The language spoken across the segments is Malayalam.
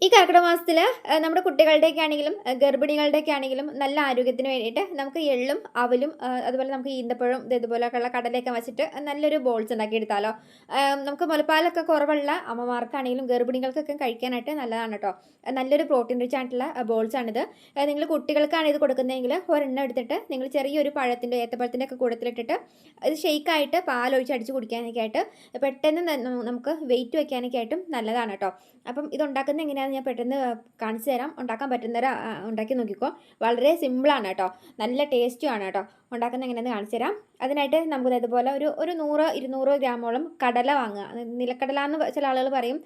ഈ കർക്കിടക മാസത്തിൽ നമ്മുടെ കുട്ടികളുടെയൊക്കെ ആണെങ്കിലും ഗർഭിണികളുടെയൊക്കെ ആണെങ്കിലും നല്ല ആരോഗ്യത്തിന് വേണ്ടിയിട്ട് നമുക്ക് എള്ളും അവലും അതുപോലെ നമുക്ക് ഈന്തപ്പഴം ഇതുപോലെയൊക്കെയുള്ള കടലയൊക്കെ വെച്ചിട്ട് നല്ലൊരു ബോൾസ് ഉണ്ടാക്കിയെടുത്താലോ. നമുക്ക് മുലപ്പാലൊക്കെ കുറവുള്ള അമ്മമാർക്കാണെങ്കിലും ഗർഭിണികൾക്കൊക്കെ കഴിക്കാനായിട്ട് നല്ലതാണ് കേട്ടോ. നല്ലൊരു പ്രോട്ടീൻ റിച്ച് ആയിട്ടുള്ള ബോൾസാണിത്. നിങ്ങൾ കുട്ടികൾക്കാണ് ഇത് കൊടുക്കുന്നതെങ്കിൽ ഒരെണ്ണം എടുത്തിട്ട് നിങ്ങൾ ചെറിയൊരു പഴത്തിൻ്റെ ഏത്തപ്പഴത്തിൻ്റെ ഒക്കെ കൂടത്തിലിട്ടിട്ട് ഇത് ഷെയ്ക്കായിട്ട് പാലൊഴിച്ച് അടിച്ച് കുടിക്കാനൊക്കെ ആയിട്ട് പെട്ടെന്ന് നമുക്ക് വെയിറ്റ് വെക്കാനൊക്കെ ആയിട്ടും നല്ലതാണ് കേട്ടോ. അപ്പം ഇതുണ്ടാക്കുന്നത് എങ്ങനെയാണെന്ന് ഞാൻ പെട്ടെന്ന് കാണിച്ചു തരാം. ഉണ്ടാക്കാൻ പറ്റുന്നവരെ ഉണ്ടാക്കി നോക്കിക്കോ. വളരെ സിമ്പിളാണ് കേട്ടോ, നല്ല ടേസ്റ്റുമാണ് കേട്ടോ. ഉണ്ടാക്കുന്നത് എങ്ങനെയാണെന്ന് കാണിച്ചു തരാം. അതിനായിട്ട് നമുക്ക് ഇതുപോലെ ഒരു 100-200 ഗ്രാമോളം കടല വാങ്ങുക. നിലക്കടല എന്ന് ചില ആളുകൾ പറയും,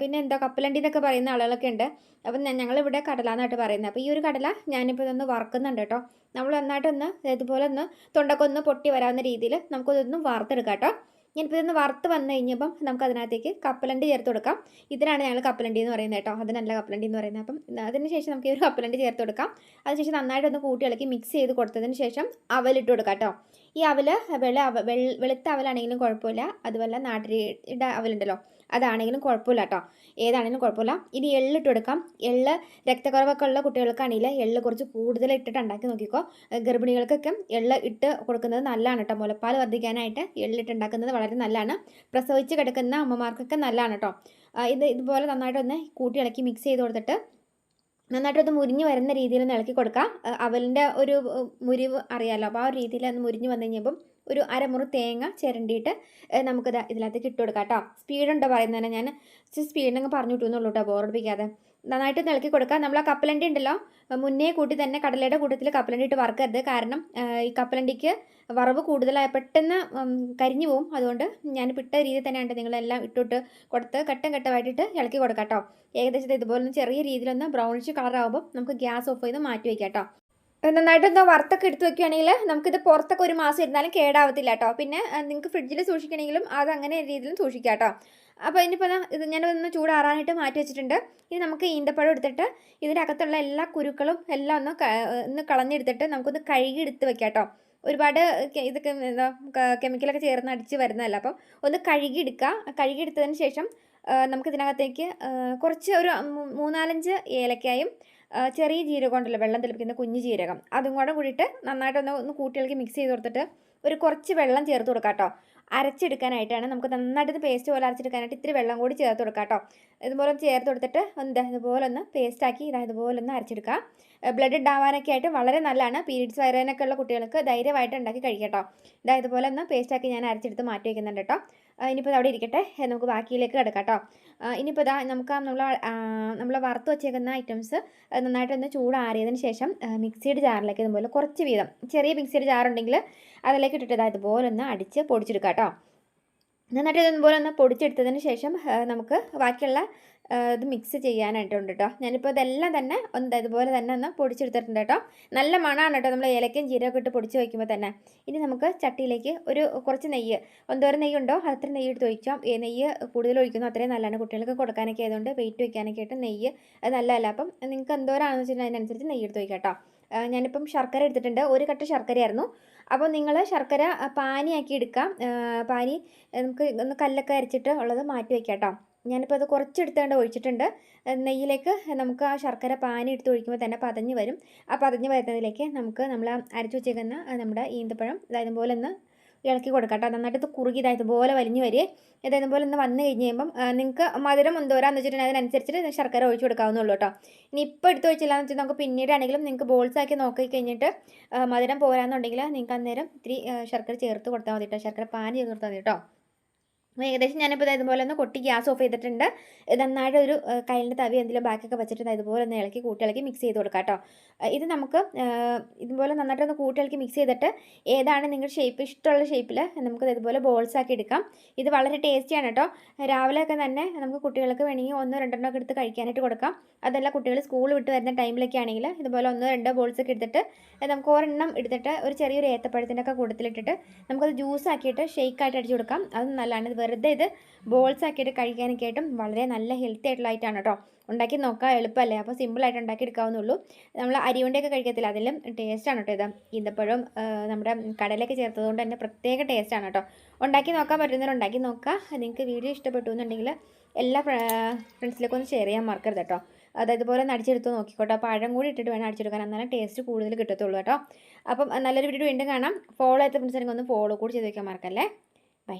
പിന്നെ എന്താ കപ്പലണ്ടി എന്നൊക്കെ പറയുന്ന ആളുകളൊക്കെ ഉണ്ട്. അപ്പം ഞങ്ങളിവിടെ കടല എന്നായിട്ട് പറയുന്നത്. അപ്പോൾ ഈ ഒരു കടല ഞാനിപ്പോൾ ഇതൊന്ന് വറുക്കുന്നുണ്ട് കേട്ടോ. നമ്മൾ നന്നായിട്ടൊന്ന് ഇതുപോലെ ഒന്ന് തൊണ്ടൊക്കെ ഒന്ന് പൊട്ടി വരാവുന്ന രീതിയിൽ നമുക്കിതൊന്ന് വറുത്തെടുക്കാം കേട്ടോ. ഞാനിപ്പോൾ ഇതൊന്ന് വറുത്ത് വന്നു കഴിഞ്ഞപ്പം നമുക്ക് അതിനകത്തേക്ക് കപ്പലണ്ടി ചേർത്ത് കൊടുക്കാം. ഇതിനാണ് ഞങ്ങൾ കപ്പലണ്ടി എന്ന് പറയുന്നത് കേട്ടോ, അതിനല്ല കപ്പലണ്ടി എന്ന് പറയുന്നത്. അപ്പം അതിന് ശേഷം നമുക്ക് ഈ ഒരു കപ്പലണ്ടി ചേർത്ത് കൊടുക്കാം. അതിനുശേഷം നന്നായിട്ടൊന്ന് കൂട്ടി ഇളക്കി മിക്സ് ചെയ്ത് കൊടുത്തതിന് ശേഷം അവലിട്ട് കൊടുക്കാം കേട്ടോ. ഈ അവൽ വെളുത്ത അവലാണെങ്കിലും കുഴപ്പമില്ല, അതുപോലെ നാട്ടിലെ അവലുണ്ടല്ലോ അതാണെങ്കിലും കുഴപ്പമില്ല കേട്ടോ, ഏതാണെങ്കിലും കുഴപ്പമില്ല. ഇനി എള്ളിട്ട് കൊടുക്കാം. എള്ള് രക്തക്കുറവൊക്കെ ഉള്ള കുട്ടികൾക്കാണെങ്കിൽ എള്ള് കുറച്ച് കൂടുതൽ ഇട്ടിട്ട് ഉണ്ടാക്കി നോക്കിക്കോ. ഗർഭിണികൾക്കൊക്കെ എള്ള് ഇട്ട് കൊടുക്കുന്നത് നല്ലതാണ് കേട്ടോ. മുലപ്പാൽ വർദ്ധിക്കാനായിട്ട് എള്ളിട്ട് ഉണ്ടാക്കുന്നത് വളരെ നല്ലതാണ്. പ്രസവിച്ച് കിടക്കുന്ന അമ്മമാർക്കൊക്കെ നല്ലതാണ് കേട്ടോ. ഇതുപോലെ നന്നായിട്ടൊന്ന് കൂട്ടി ഇളക്കി മിക്സ് ചെയ്ത് കൊടുത്തിട്ട് നന്നായിട്ടൊന്ന് മുരിഞ്ഞ് വരുന്ന രീതിയിൽ ഒന്ന് ഇളക്കി കൊടുക്കാം. അവലിൻ്റെ ഒരു മുരിവ് അറിയാമല്ലോ, അപ്പോൾ ആ ഒരു രീതിയിൽ ഒന്ന് മുരിഞ്ഞ് വന്നു കഴിഞ്ഞപ്പം ഒരു അരമുറി തേങ്ങ ചിരണ്ടിയിട്ട് നമുക്കിത് ഇതിനകത്തേക്ക് ഇട്ട് കൊടുക്കാം കേട്ടോ. സ്പീഡുണ്ടോ പറയുന്നതിന് ഞാൻ സ്പീഡിനങ്ങ് പറഞ്ഞു വിട്ടുന്നുള്ളൂ കേട്ടോ, ബോറടിപ്പിക്കാതെ. നന്നായിട്ട് ഇളക്കി കൊടുക്കാം. നമ്മൾ ആ കപ്പലണ്ടി ഉണ്ടല്ലോ മുന്നേ കൂട്ടി തന്നെ കടലയുടെ കൂട്ടത്തിൽ കപ്പലണ്ടി ഇട്ട് വറുക്കരുത്. കാരണം ഈ കപ്പലണ്ടിക്ക് വറവ് കൂടുതലായ പെട്ടെന്ന് കരിഞ്ഞു പോകും. അതുകൊണ്ട് ഞാൻ ഇട്ട രീതിയിൽ തന്നെയാണ് നിങ്ങളെല്ലാം ഇട്ടിട്ട് കൊടുത്ത് ഘട്ടം ഘട്ടമായിട്ടിട്ട് ഇളക്കി കൊടുക്കാം കേട്ടോ. ഏകദേശം ഇതുപോലെ ചെറിയ രീതിയിലൊന്ന് ബ്രൗണിഷ് കളറാകുമ്പോൾ നമുക്ക് ഗ്യാസ് ഓഫ് ചെയ്ത് മാറ്റി വയ്ക്കാം കേട്ടോ. നന്നായിട്ടൊന്ന് വറുത്തൊക്കെ എടുത്ത് വെക്കുകയാണെങ്കിൽ നമുക്കിത് പുറത്തൊക്കെ ഒരു മാസം ഇരുന്നാലും കേടാവത്തില്ല കേട്ടോ. പിന്നെ നിങ്ങൾക്ക് ഫ്രിഡ്ജിൽ സൂക്ഷിക്കണമെങ്കിലും അത് അങ്ങനെ രീതിയിലും സൂക്ഷിക്കാം കേട്ടോ. അപ്പോൾ ഇനിയിപ്പോൾ ഇത് ഞാനൊന്ന് ചൂടാറാനായിട്ട് മാറ്റി വെച്ചിട്ടുണ്ട്. ഇനി നമുക്ക് ഈന്തപ്പഴം എടുത്തിട്ട് ഇതിൻ്റെ അകത്തുള്ള എല്ലാ കുരുക്കളും എല്ലാം ഒന്ന് കളഞ്ഞെടുത്തിട്ട് നമുക്കൊന്ന് കഴുകി എടുത്ത് വെക്കാം കേട്ടോ. ഒരുപാട് ഇതൊക്കെ എന്താ കെമിക്കലൊക്കെ ചേർന്ന് അടിച്ച് വരുന്നതല്ല. അപ്പം ഒന്ന് കഴുകിയെടുക്കുക. കഴുകിയെടുത്തതിന് ശേഷം നമുക്കിതിനകത്തേക്ക് കുറച്ച് ഒരു 3-4 ഏലക്കായും ചെറിയ ജീരകം ഉണ്ടല്ലോ വെള്ളം തിളപ്പിക്കുന്ന കുഞ്ഞു ജീരകം, അതും കൂടെ കൂടിയിട്ട് നന്നായിട്ടൊന്ന് കൂട്ടിയിളക്കി മിക്സ് ചെയ്ത് കൊടുത്തിട്ട് ഒരു കുറച്ച് വെള്ളം ചേർത്ത് കൊടുക്കാം കേട്ടോ. അരച്ചെടുക്കാനായിട്ടാണ്, നമുക്ക് നന്നായിട്ട് പേസ്റ്റ് പോലെ അരച്ചെടുക്കാനായിട്ട് ഇത്തിരി വെള്ളം കൂടി ചേർത്ത് കൊടുക്കാം കേട്ടോ. ഇതുപോലെ ചേർത്ത് കൊടുത്തിട്ട് ഇതുപോലെ ഒന്ന് പേസ്റ്റാക്കി ഇതുപോലെ ഒന്ന് അരച്ചെടുക്കുക. ബ്ലഡ് ഉണ്ടാവാനൊക്കെ ആയിട്ട് വളരെ നല്ലതാണ്. പീരീഡ്സ് വരാനൊക്കെ ഉള്ള കുട്ടികൾക്ക് ധൈര്യമായിട്ട് ഉണ്ടാക്കി കഴിക്കാം കേട്ടോ. ഇതുപോലെ ഒന്ന് പേസ്റ്റാക്കി ഞാൻ അരച്ചെടുത്ത് മാറ്റി വയ്ക്കുന്നുണ്ട് കേട്ടോ. ഇനിയിപ്പോൾ അവിടെ ഇരിക്കട്ടെ, നമുക്ക് ബാക്കിയിലേക്ക് കിടക്കാം കേട്ടോ. ഇനിയിപ്പോൾ നമുക്ക് നമ്മൾ വറുത്ത് വെച്ചേക്കുന്ന ഐറ്റംസ് നന്നായിട്ടൊന്ന് ചൂടാറിയതിന് ശേഷം മിക്സിയുടെ ജാറിലേക്ക് ഇതുപോലെ കുറച്ച് വീതം, ചെറിയ മിക്സിയുടെ ജാറുണ്ടെങ്കിൽ അതിലേക്ക് ഇട്ടിട്ട് ഇതുപോലെ ഒന്ന് അടിച്ച് പൊടിച്ചെടുക്കാം കേട്ടോ. നന്നായിട്ട് ഇതുപോലെ ഒന്ന് പൊടിച്ചെടുത്തതിന് ശേഷം നമുക്ക് ബാക്കിയുള്ള ഇത് മിക്സ് ചെയ്യാനായിട്ടുണ്ട് കേട്ടോ. ഞാനിപ്പോൾ ഇതെല്ലാം തന്നെ ഇതുപോലെ തന്നെ ഒന്ന് പൊടിച്ചെടുത്തിട്ടുണ്ട് കേട്ടോ. നല്ല മണമാണ് കേട്ടോ നമ്മൾ ഏലക്കയും ജീരകമൊക്കെ ഇട്ട് പൊടിച്ച് വയ്ക്കുമ്പോൾ തന്നെ. ഇനി നമുക്ക് ചട്ടിയിലേക്ക് കുറച്ച് നെയ്യ്, എന്തോരം നെയ്യുണ്ടോ അത്ര നെയ്യ് എടുത്ത് ഒഴിക്കാം. നെയ്യ് കൂടുതൽ ഒഴിക്കുന്നു അത്രയും നല്ലതാണ്. കുട്ടികൾക്ക് കൊടുക്കാനൊക്കെ ആയതുകൊണ്ട് വെയിറ്റ് വയ്ക്കാനൊക്കെ ആയിട്ട് നെയ്യ് നല്ലതല്ല. അപ്പം നിങ്ങൾക്ക് എന്തോരാണെന്ന് വെച്ചിട്ടുണ്ടെങ്കിൽ അതിനനുസരിച്ച് നെയ്യ് എടുത്ത് വയ്ക്കാം കേട്ടോ. ഞാനിപ്പം ശർക്കര എടുത്തിട്ടുണ്ട്, ഒരു കട്ട് ശർക്കരയായിരുന്നു. അപ്പോൾ നിങ്ങൾ ശർക്കര പാനിയാക്കി എടുക്കാം. പാനി നമുക്ക് ഒന്ന് കല്ലൊക്കെ അരച്ചിട്ട് ഉള്ളത് മാറ്റി വയ്ക്കാം കേട്ടോ. ഞാനിപ്പോൾ അത് കുറച്ചെടുത്തുകൊണ്ട് ഒഴിച്ചിട്ടുണ്ട്. നെയ്യിലേക്ക് നമുക്ക് ആ ശർക്കര പാനി എടുത്ത് ഒഴിക്കുമ്പോൾ തന്നെ പതഞ്ഞ് വരും. ആ പതഞ്ഞ് വരുന്നതിലേക്ക് നമ്മൾ അരച്ച് വെച്ചേക്കുന്ന നമ്മുടെ ഈന്തപ്പഴം ഇതുപോലെ ഒന്ന് ഇളക്കി കൊടുക്കാം കേട്ടോ. നന്നായിട്ട് ഇത് കുറുകി ഇതുപോലെ വലിഞ്ഞ് വരിക. ഇതേപോലെ ഒന്ന് വന്നു കഴിഞ്ഞ് കഴിയുമ്പം നിങ്ങൾക്ക് മധുരം എന്തോരാന്ന് വെച്ചിട്ടുണ്ടെങ്കിൽ അതിനനുസരിച്ചിട്ട് ശർക്കര ഒഴിച്ച് കൊടുക്കാവുന്നുള്ളൂ കേട്ടോ. ഇനി ഇപ്പോൾ എടുത്ത് വെച്ചില്ലാന്ന് വെച്ചാൽ നമുക്ക് പിന്നീടാണെങ്കിലും നിങ്ങൾക്ക് ബോൾസാക്കി നോക്കി കഴിഞ്ഞിട്ട് മധുരം പോരാന്നുണ്ടെങ്കിൽ നിങ്ങൾക്ക് അന്നേരം ഇത്തിരി ശർക്കര ചേർത്ത് കൊടുത്താൽ മതി കേട്ടോ. ശർക്കര പാനി ചേർത്ത് കൊടുത്താൽ മതി കേട്ടോ. ഏകദേശം ഞാനിപ്പോൾ ഇതുപോലെ ഒന്ന് കൊട്ടി ഗ്യാസ് ഓഫ് ചെയ്തിട്ടുണ്ട്. നന്നായിട്ട് ഒരു കയ്യിൻ്റെ തവി എന്തെങ്കിലും ബാക്കൊക്കെ വെച്ചിട്ട് ഇതുപോലെ ഒന്ന് ഇളക്കി കൂട്ടിയിളക്കി മിക്സ് ചെയ്ത് കൊടുക്കാം കേട്ടോ. ഇത് നമുക്ക് ഇതുപോലെ നന്നായിട്ടൊന്ന് കൂട്ടിയിളക്കി മിക്സ് ചെയ്തിട്ട് ഏതാണ് നിങ്ങളുടെ ഷേപ്പ് ഇഷ്ടമുള്ള ഷേപ്പിൽ നമുക്ക് ഇതുപോലെ ബോൾസാക്കി എടുക്കാം. ഇത് വളരെ ടേസ്റ്റിയാണ് കേട്ടോ. രാവിലെയൊക്കെ തന്നെ നമുക്ക് കുട്ടികൾക്ക് വേണമെങ്കിൽ 1-2 ഒക്കെ എടുത്ത് കഴിക്കാനായിട്ട് കൊടുക്കാം. അതല്ല കുട്ടികൾ സ്കൂൾ വിട്ട് വരുന്ന ടൈമിലൊക്കെ ആണെങ്കിൽ ഇതുപോലെ 1-2 ബോൾസൊക്കെ എടുത്തിട്ട് നമുക്ക് ഒരെണ്ണം എടുത്തിട്ട് ഒരു ചെറിയൊരു ഏത്തപ്പഴത്തിൻ്റെ ഒക്കെ കൂട്ടത്തിലിട്ടിട്ട് നമുക്കത് ജ്യൂസ് ആക്കിയിട്ട് ഷേക്കായിട്ട് അടിച്ചു കൊടുക്കാം. അത് നല്ലതാണ്. വെറുതെ ഇത് ബോൾസ് ആക്കിയിട്ട് കഴിക്കാനൊക്കെ ആയിട്ടും വളരെ നല്ല ഹെൽത്തി ആയിട്ടുള്ള ആയിട്ടാണ് കേട്ടോ. ഉണ്ടാക്കി നോക്കാം, എളുപ്പമല്ലേ. അപ്പോൾ സിമ്പിളായിട്ട് ഉണ്ടാക്കി എടുക്കാവുന്നുള്ളൂ. നമ്മൾ അരിയുണ്ടയൊക്കെ കഴിക്കത്തില്ല, അതിലും ടേസ്റ്റാണ് കേട്ടോ ഇത്. ഈന്തപ്പഴവും നമ്മുടെ കടലയൊക്കെ ചേർത്തതുകൊണ്ട് തന്നെ പ്രത്യേക ടേസ്റ്റാണ് കേട്ടോ. ഉണ്ടാക്കി നോക്കാൻ പറ്റുന്നവർ ഉണ്ടാക്കി നോക്കുക. നിങ്ങൾക്ക് വീഡിയോ ഇഷ്ടപ്പെട്ടു എന്നുണ്ടെങ്കിൽ എല്ലാ ഫ്രണ്ട്സിലേക്കും ഒന്ന് ഷെയർ ചെയ്യാൻ മറക്കരുത് കേട്ടോ. അതായത് ഇതുപോലെ ഒന്ന് അടിച്ചെടുത്ത് നോക്കിക്കോട്ടോ. പഴം കൂടി ഇട്ടിട്ട് വേണം അടിച്ചെടുക്കാൻ, എന്നാലും ടേസ്റ്റ് കൂടുതൽ കിട്ടത്തുള്ളൂ കേട്ടോ. അപ്പം നല്ലൊരു വീഡിയോ വീണ്ടും കാണാം. ഫോളോ ചെയ്ത ഫ്രണ്ട്സ് ആണെങ്കിൽ ഒന്ന് ഫോളോ കൂടി ചെയ്ത് വയ്ക്കാൻ മറക്കല്ലേ. ബൈ.